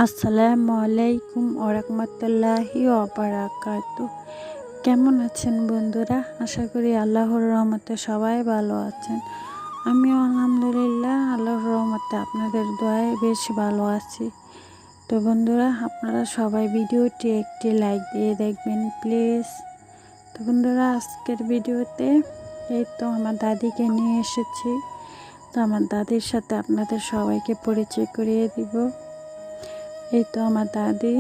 আসসালামু আলাইকুম ওরহমতুল্লাহি ওবারাকাতু। কেমন আছেন বন্ধুরা? আশা করি আল্লাহর রহমতে সবাই ভালো আছেন। আমিও আলহামদুলিল্লাহ আল্লাহর রহমতে আপনাদের দোয়ায় বেশ ভালো আছি। তো বন্ধুরা, আপনারা সবাই ভিডিওটি একটি লাইক দিয়ে দেখবেন প্লিজ। তো বন্ধুরা, আজকের ভিডিওতে এই তো আমার দাদিকে নিয়ে এসেছি। তো আমার দাদির সাথে আপনাদের সবাইকে পরিচয় করিয়ে দিব। এই তো আমার দাদি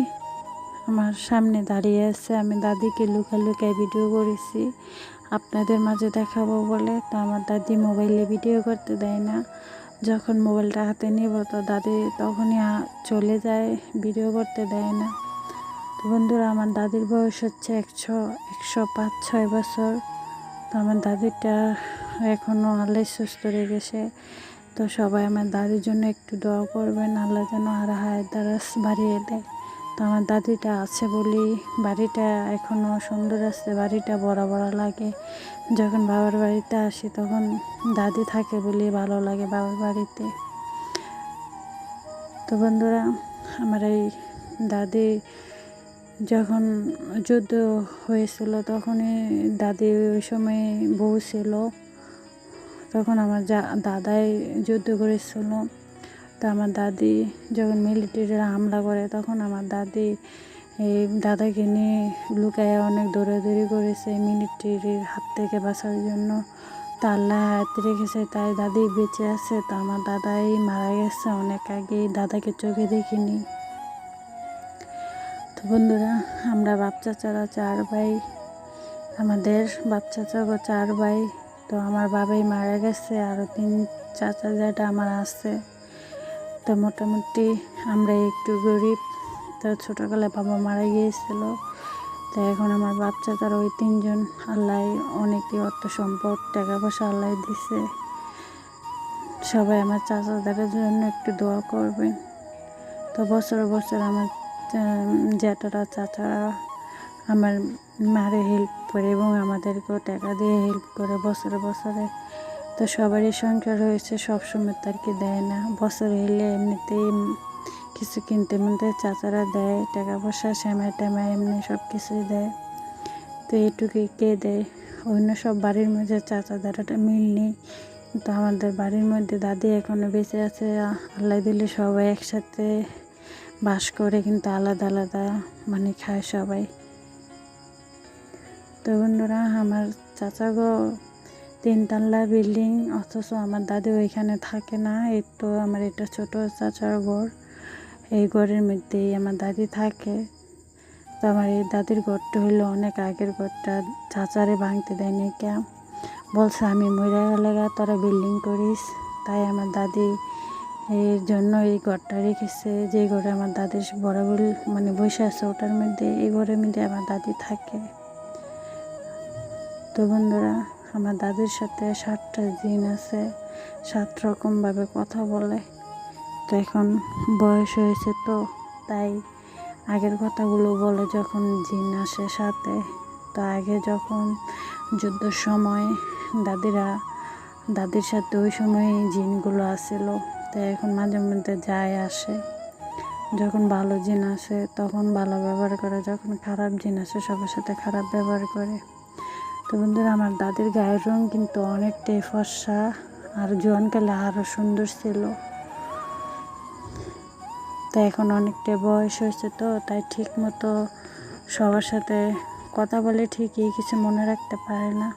আমার সামনে দাঁড়িয়ে আছে। আমি দাদিকে লুকায় ভিডিও করেছি আপনাদের মাঝে দেখাবো বলে। তো আমার দাদি মোবাইলে ভিডিও করতে দেয় না। যখন মোবাইলটা হাতে নিব তো দাদি তখনই চলে যায়, ভিডিও করতে দেয় না। তো বন্ধুরা, আমার দাদির বয়স হচ্ছে 105-106 বছর। তো আমার দাদিটা এখনও আল্লাহ সুস্থ রেখেছে। তো সবাই আমার দাদির জন্য একটু দোয়া করবেন, আল্লাহ যেন আর হায়াত দারাজ বাড়িয়ে দেয়। তো আমার দাদিটা আছে বলি বাড়িটা এখনও সুন্দর আছে, বাড়িটা বড় লাগে। যখন বাবার বাড়িতে আসি তখন দাদি থাকে বলি ভালো লাগে বাবার বাড়িতে। তো বন্ধুরা, আমার এই দাদি যখন যুদ্ধ হয়েছিল তখনই দাদি ওই সময় বউ ছিল। তখন আমার দাদাই যুদ্ধ করেছিল। তো আমার দাদি যখন মিলিটারিরা হামলা করে তখন আমার দাদি এই দাদাকে নিয়ে লুকায় অনেক দৌড়াদৌড়ি করেছে মিলিটারির হাত থেকে বাঁচার জন্য। তো আল্লাহ হায়াত রেখেছে তাই দাদি বেঁচে আছে। তো আমার দাদাই মারা গেছে অনেক আগেই, দাদাকে চোখে দেখিনি। তো বন্ধুরা, আমরা বাপ চাচারা 4 ভাই, আমাদের বাপ চাচাগো 4 ভাই। তো আমার বাবাই মারা গেছে, আরও 3 চাচা যেটা আমার আছে। তো মোটামুটি আমরা একটু গরিব। তো ছোটোবেলায় বাবা মারা গিয়েছিল। তো এখন আমার বাপ চাচার ওই 3 জন আল্লাহ অনেকই অর্থ সম্পদ টাকা পয়সা আল্লাহ দিছে। সবাই আমার চাচাদের জন্য একটু দোয়া করবেন। তো বছর আমার জ্যাঠারা চাচারা আমার মারে হেল্প করে এবং আমাদেরকেও টাকা দিয়ে হেল্প করে বছরে। তো সবারই সংসার হয়েছে, সবসময় তার কি দেয় না। বছর হলে এমনিতেই কিছু কিনতে চাচারা দেয়, টাকা পয়সা শ্যামাই ট্যামাই এমনি সব কিছুই দেয়। তো এইটুকুই কে দেয়? অন্য সব বাড়ির মধ্যে চাচাদের একটা মিল নেই, কিন্তু আমাদের বাড়ির মধ্যে দাদি এখনও বেঁচে আছে। আল্লাহ দিলে সবাই একসাথে বাস করে, কিন্তু আলাদা আলাদা মানে খায় সবাই। তো বন্ধুরা, আমার চাচাগো 3 তলা বিল্ডিং, অথচ আমার দাদি ওইখানে থাকে না। এই তো আমার এটা ছোট চাচার ঘর, এই ঘরের মধ্যেই আমার দাদি থাকে। তো আমার এই দাদির ঘরটা হইলো অনেক আগের ঘরটা, চাচারে ভাঙতে দেয়নি কে, বলছে আমি মরে গেলে তোরা বিল্ডিং করিস। তাই আমার দাদি এর জন্য এই ঘরটা রেখেছে, যে ঘরে আমার দাদির বড় মানে বসে আছে ওটার মধ্যে, এই ঘরের মধ্যে আমার দাদি থাকে। তো বন্ধুরা, আমার দাদির সাথে 7টা জিন আছে, 7 রকমভাবে কথা বলে। তো এখন বয়স হয়েছে তো তাই আগের কথাগুলো বলে যখন জিন আসে সাথে। তো আগে যখন যুদ্ধের সময় দাদির সাথে ওই সময় জিনগুলো আসছিল। তো এখন মাঝে মধ্যে যায় আসে। যখন ভালো জিন আসে তখন ভালো ব্যবহার করে, যখন খারাপ জিন আসে সবার সাথে খারাপ ব্যবহার করে। তো বন্ধুরা, আমার দাদির গায়ের রং কিন্তু অনেকটাই ফর্সা, আর জোয়ানকালে আরও সুন্দর ছিল। তো এখন অনেকটাই বয়স হয়েছে তো তাই ঠিক মতো সবার সাথে কথা বলে ঠিকই কিছু মনে রাখতে পারে না।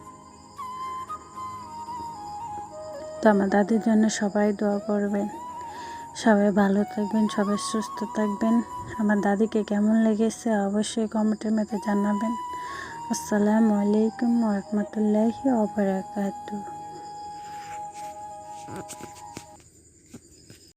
তো আমার দাদির জন্য সবাই দোয়া করবেন, সবাই ভালো থাকবেন, সবাই সুস্থ থাকবেন। আমার দাদিকে কেমন লেগেছে অবশ্যই কমেন্টের মধ্যে জানাবেন। আসসালামু আলাইকুম ওয়া রাহমাতুল্লাহি ওয়া বারাকাতুহু।